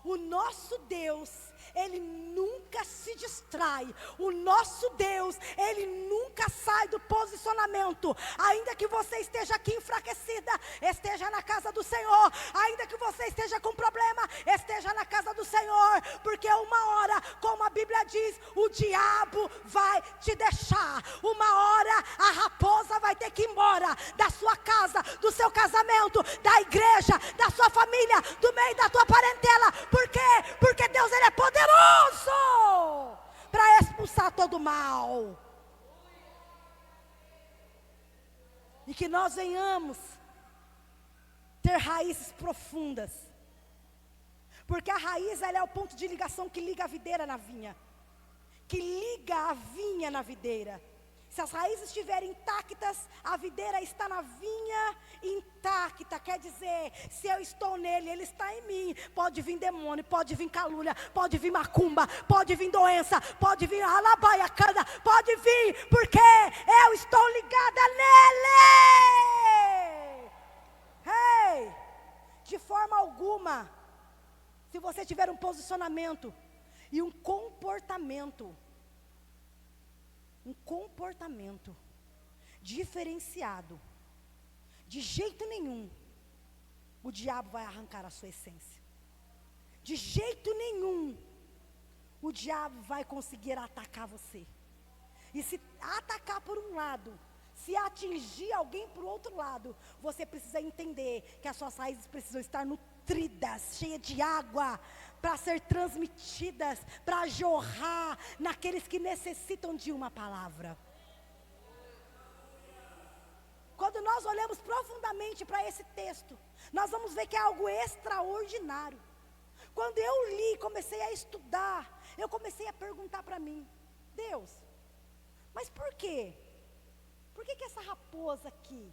O nosso Deus, ele nunca se distrai. O nosso Deus, ele nunca sai do posicionamento. Ainda que você esteja aqui enfraquecida, esteja na casa do Senhor. Ainda que você esteja com problema, esteja na casa do Senhor. Porque uma hora, como a Bíblia diz, o diabo vai te deixar. Uma hora a raposa vai ter que ir embora da sua casa, do seu casamento, da igreja, da sua família, do meio da tua parentela. Por quê? Porque Deus, ele é poderoso para expulsar todo o mal. E que nós venhamos ter raízes profundas. Porque a raiz, ela é o ponto de ligação que liga a videira na vinha. Que liga a vinha na videira. Se as raízes estiverem intactas, a videira está na vinha intacta. Quer dizer, se eu estou nele, ele está em mim. Pode vir demônio, pode vir calúnia, pode vir macumba, pode vir doença, pode vir alabaiacana, pode vir, porque eu estou ligada nele. De forma alguma, se você tiver um posicionamento e um comportamento diferenciado, de jeito nenhum o diabo vai arrancar a sua essência. De jeito nenhum o diabo vai conseguir atacar você. E se atacar por um lado, se atingir alguém por outro lado, você precisa entender que as suas raízes precisam estar nutridas, cheias de água, para ser transmitidas, para jorrar naqueles que necessitam de uma palavra. Quando nós olhamos profundamente para esse texto, nós vamos ver que é algo extraordinário. Quando eu li, comecei a estudar, eu comecei a perguntar para mim: Deus, mas por quê? Por que essa raposa aqui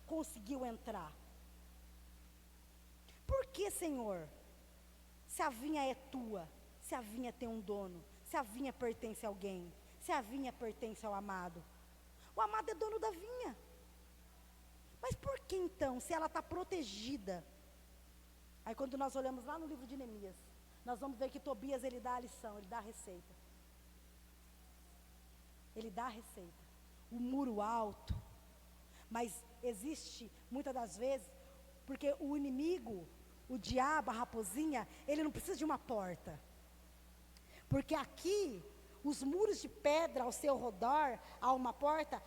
conseguiu entrar? Por que, Senhor? Se a vinha é tua, se a vinha tem um dono, se a vinha pertence a alguém, se a vinha pertence ao amado. O amado é dono da vinha. Mas por que então, se ela está protegida? Aí quando nós olhamos lá no livro de Neemias, nós vamos ver que Tobias, ele dá a lição, ele dá a receita. Ele dá a receita. O muro alto. Mas existe, muitas das vezes, porque o inimigo, o diabo, a raposinha, ele não precisa de uma porta. Porque aqui, os muros de pedra ao seu redor, a uma porta,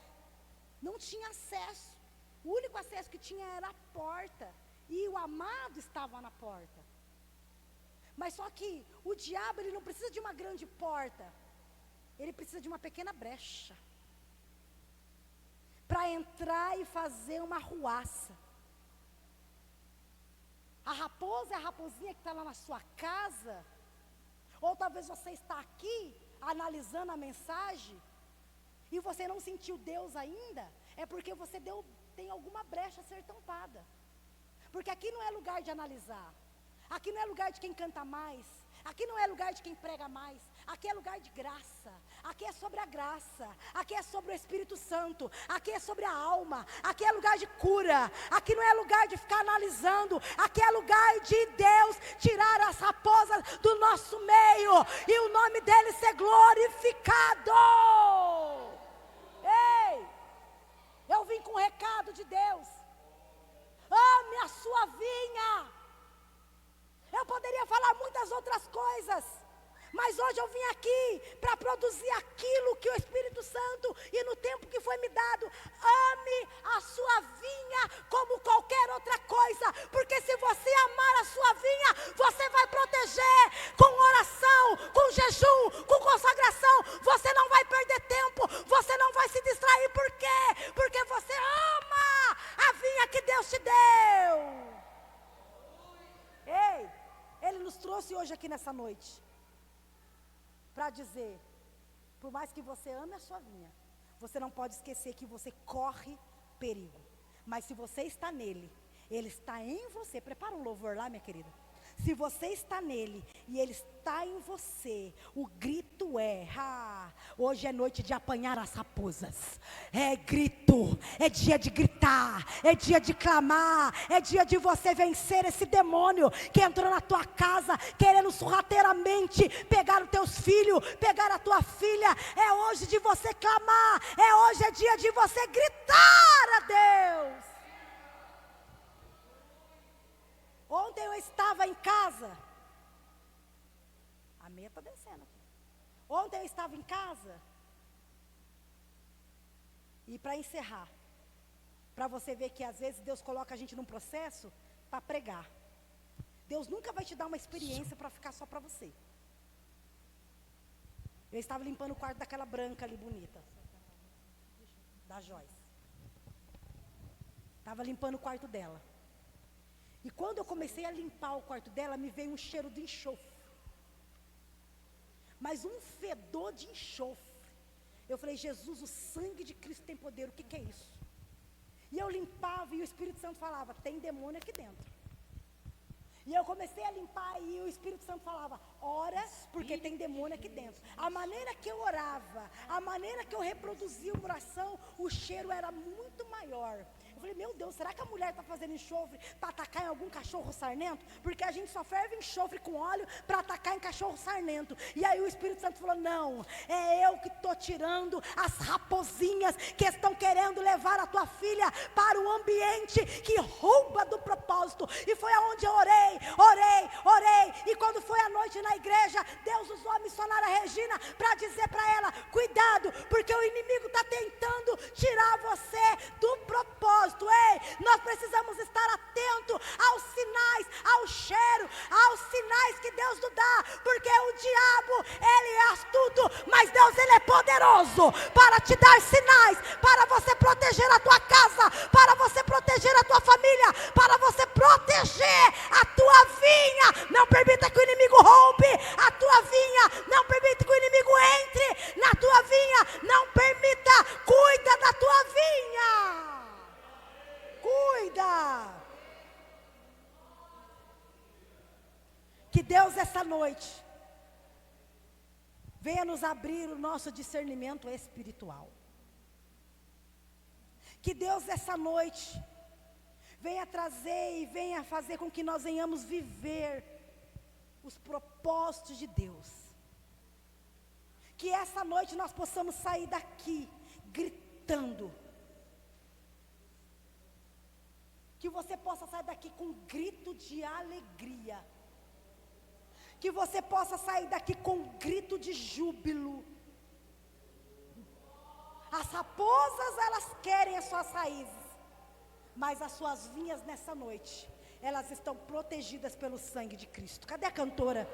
não tinha acesso. O único acesso que tinha era a porta. E o amado estava na porta. Mas só que o diabo, ele não precisa de uma grande porta. Ele precisa de uma pequena brecha. Para entrar e fazer uma arruaça. A raposa é a raposinha que está lá na sua casa. Ou talvez você está aqui, analisando a mensagem, e você não sentiu Deus ainda. É porque você tem alguma brecha a ser tampada. Porque aqui não é lugar de analisar. Aqui não é lugar de quem canta mais. Aqui não é lugar de quem prega mais. Aqui é lugar de graça. Aqui é sobre a graça. Aqui é sobre o Espírito Santo. Aqui é sobre a alma. Aqui é lugar de cura. Aqui não é lugar de ficar analisando. Aqui é lugar de Deus tirar as raposas do nosso meio e o nome dele ser glorificado. Ei, eu vim com o recado de Deus. Ame a sua vinha. Eu poderia falar muitas outras coisas, mas hoje eu vim aqui para produzir aquilo que o Espírito Santo, e no tempo que foi me dado, ame a sua vinha como qualquer outra coisa, porque se você amar a sua vinha, você vai proteger com oração, com jejum, com consagração. Você não vai perder tempo, você não vai se distrair. Por quê? Porque você ama a vinha que Deus te deu. Ei, Ele nos trouxe hoje aqui nessa noite para dizer, por mais que você ame a sua vinha, você não pode esquecer que você corre perigo. Mas se você está nele, ele está em você. Prepara um louvor lá, minha querida. Se você está nele e ele está em você, o grito é: hoje é noite de apanhar as raposas. É grito, é dia de gritar, é dia de clamar, é dia de você vencer esse demônio que entrou na tua casa, querendo sorrateiramente pegar os teus filhos, pegar a tua filha. É hoje de você clamar, hoje é dia de você gritar a Deus. Ontem eu estava em casa. A meia está descendo aqui. Ontem eu estava em casa. E para encerrar, para você ver que às vezes Deus coloca a gente num processo para pregar. Deus nunca vai te dar uma experiência para ficar só para você. Eu estava limpando o quarto daquela branca ali bonita, da Joyce. Estava limpando o quarto dela. E quando eu comecei a limpar o quarto dela, me veio um cheiro de enxofre. Mas um fedor de enxofre. Eu falei: Jesus, o sangue de Cristo tem poder, o que é isso? E eu limpava e o Espírito Santo falava: tem demônio aqui dentro. E eu comecei a limpar e o Espírito Santo falava: ora, porque tem demônio aqui dentro. A maneira que eu orava, a maneira que eu reproduzia uma oração, o cheiro era muito maior. Eu Eu falei, meu Deus, será que a mulher está fazendo enxofre para atacar em algum cachorro sarnento? Porque a gente só ferve enxofre com óleo para atacar em cachorro sarnento. E aí o Espírito Santo falou, não, é eu que estou tirando as raposinhas que estão querendo levar a tua filha para o ambiente que rouba do propósito. E foi aonde eu orei. E quando foi à noite na igreja, Deus usou a missionária Regina para dizer para ela, cuidado, porque o inimigo está tentando tirar você do propósito. Ei, nós precisamos estar atentos aos sinais, ao cheiro, aos sinais que Deus nos dá, porque o diabo, ele é astuto, mas Deus, ele é poderoso para te dar sinais, para você proteger a tua casa, para você proteger a tua família, para você proteger a tua vinha. Não permita que o inimigo roube a tua vinha, não permita que o inimigo entre na tua vinha, não permita, cuida da tua vinha. Cuida. Que Deus essa noite venha nos abrir o nosso discernimento espiritual. Que Deus essa noite venha trazer e venha fazer com que nós venhamos viver os propósitos de Deus. Que essa noite nós possamos sair daqui gritando. Que você possa sair daqui com um grito de alegria. Que você possa sair daqui com um grito de júbilo. As raposas, elas querem as suas raízes, mas as suas vinhas nessa noite, elas estão protegidas pelo sangue de Cristo. Cadê a cantora?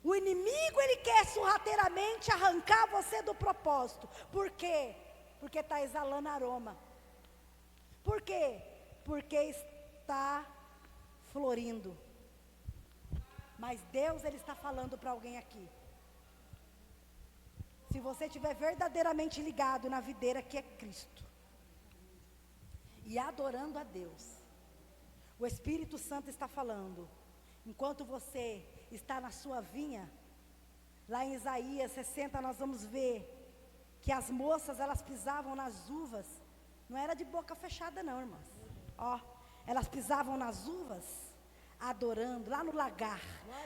O inimigo, ele quer sorrateiramente arrancar você do propósito. Por quê? Porque está exalando aroma. Por quê? Porque está florindo. Mas Deus, ele está falando para alguém aqui. Se você estiver verdadeiramente ligado na videira que é Cristo, e adorando a Deus, o Espírito Santo está falando, enquanto você está na sua vinha, lá em Isaías 60 nós vamos ver, que as moças, elas pisavam nas uvas, não era de boca fechada não, irmãs, ó, elas pisavam nas uvas, adorando, lá no lagar,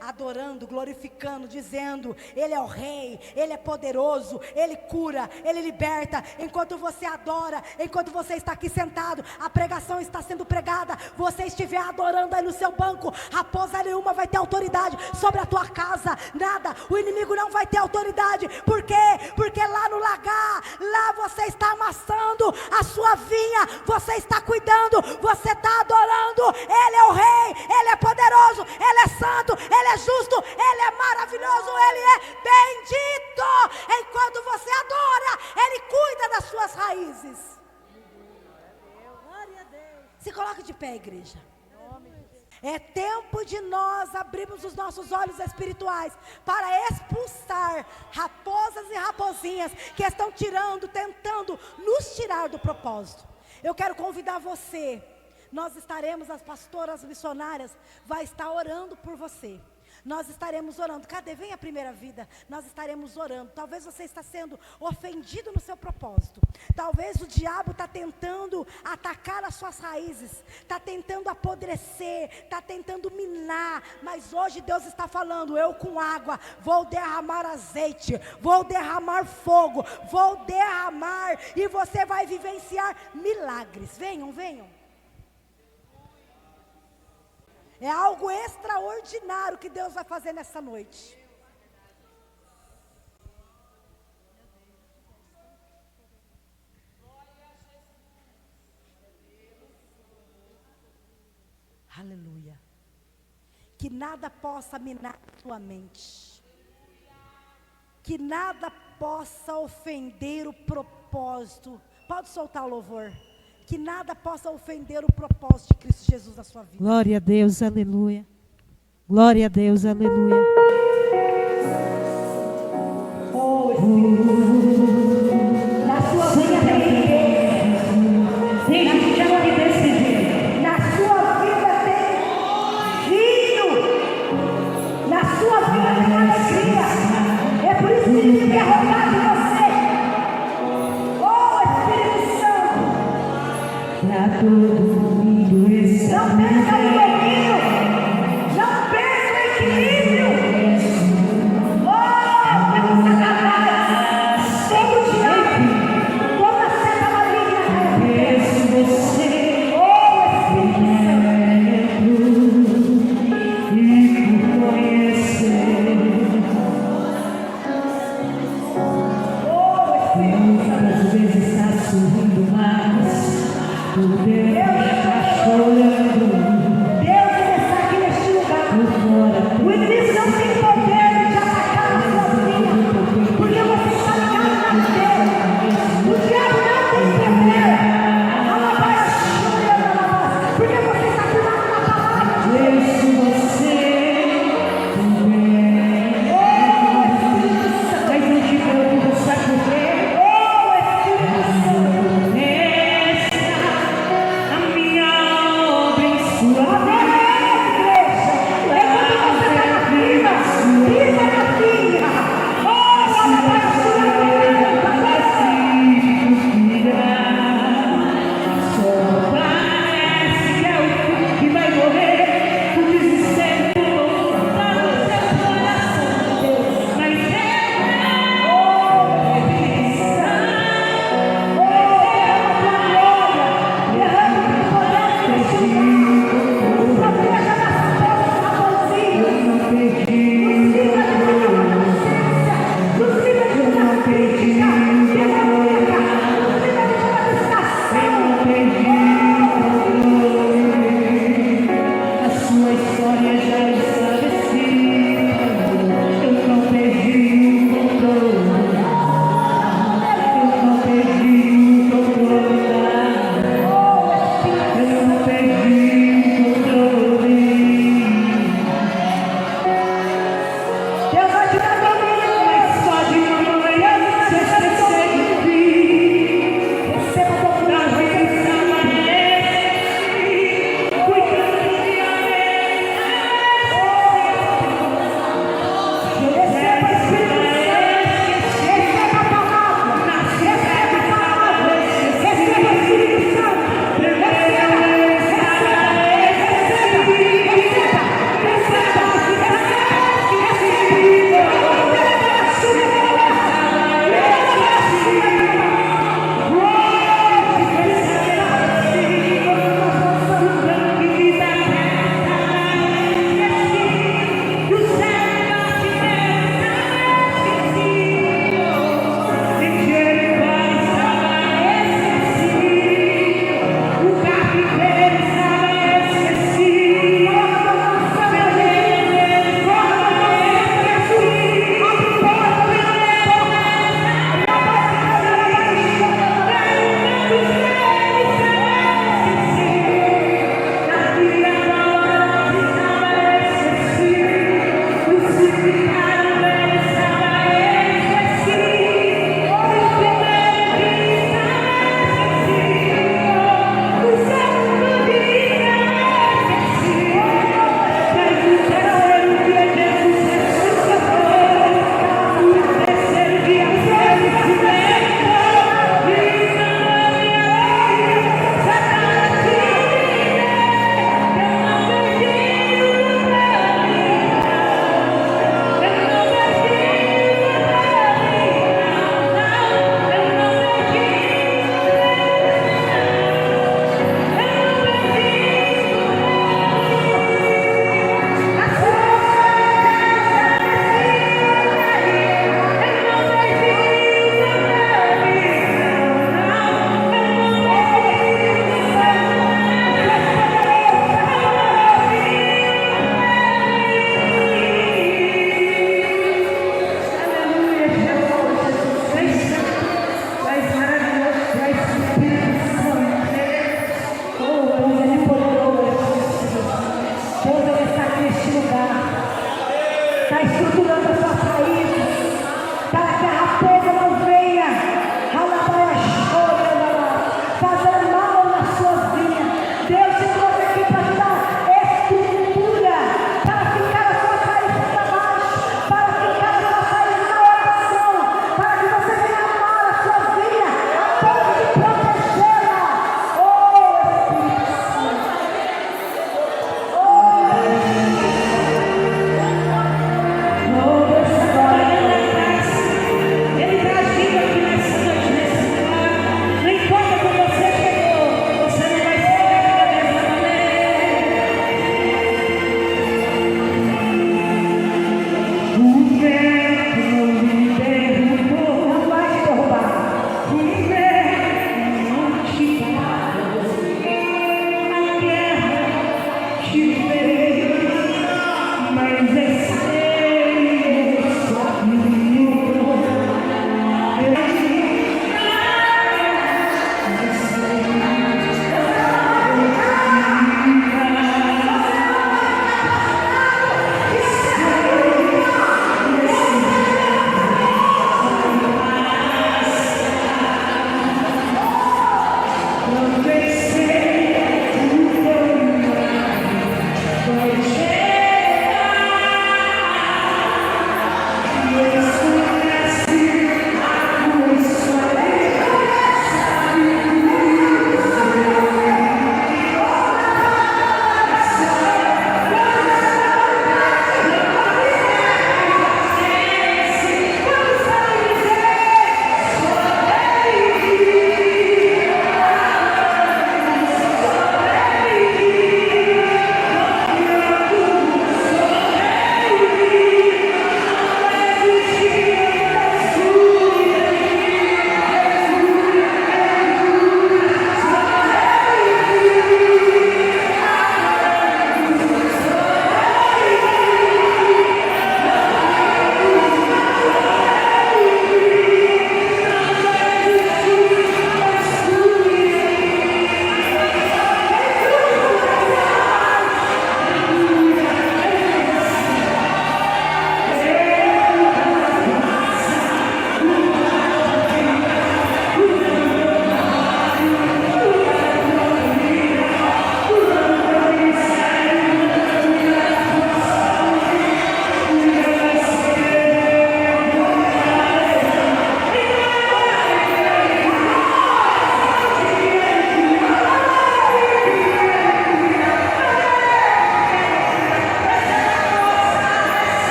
adorando, glorificando, dizendo, Ele é o Rei, Ele é poderoso, Ele cura, Ele liberta. Enquanto você adora, enquanto você está aqui sentado, a pregação está sendo pregada, você estiver adorando aí no seu banco, raposa nenhuma vai ter autoridade sobre a tua casa, nada, o inimigo não vai ter autoridade. Por quê? Porque lá no lagar, lá você está amassando a sua vinha, você está cuidando, você está adorando, Ele é o Rei, Ele é poderoso, Ele é santo, Ele é justo, Ele é maravilhoso, Ele é bendito. Enquanto você adora, Ele cuida das suas raízes. Se coloque de pé, igreja. É tempo de nós abrirmos os nossos olhos espirituais para expulsar raposas e raposinhas que estão tentando nos tirar do propósito. Eu quero convidar você. Nós estaremos, as pastoras missionárias vai estar orando por você. Nós estaremos orando. Cadê? Vem a primeira vida. Nós estaremos orando. Talvez você está sendo ofendido no seu propósito. Talvez o diabo está tentando atacar as suas raízes. Está tentando apodrecer. Está tentando minar. Mas hoje Deus está falando, eu com água vou derramar azeite. Vou derramar fogo. Vou derramar. E você vai vivenciar milagres. Venham, venham. É algo extraordinário que Deus vai fazer nessa noite. Aleluia. Que nada possa minar a tua mente. Que nada possa ofender o propósito. Pode soltar o louvor. Que nada possa ofender o propósito de Cristo Jesus na sua vida. Glória a Deus, aleluia. Glória a Deus, aleluia. Na sua vida tem riqueza. Tem chama de decidir. Na sua vida tem vinho. Na sua vida tem alegria. É por isso que Ele quer roubar de você. Oh, Espírito Santo. Deus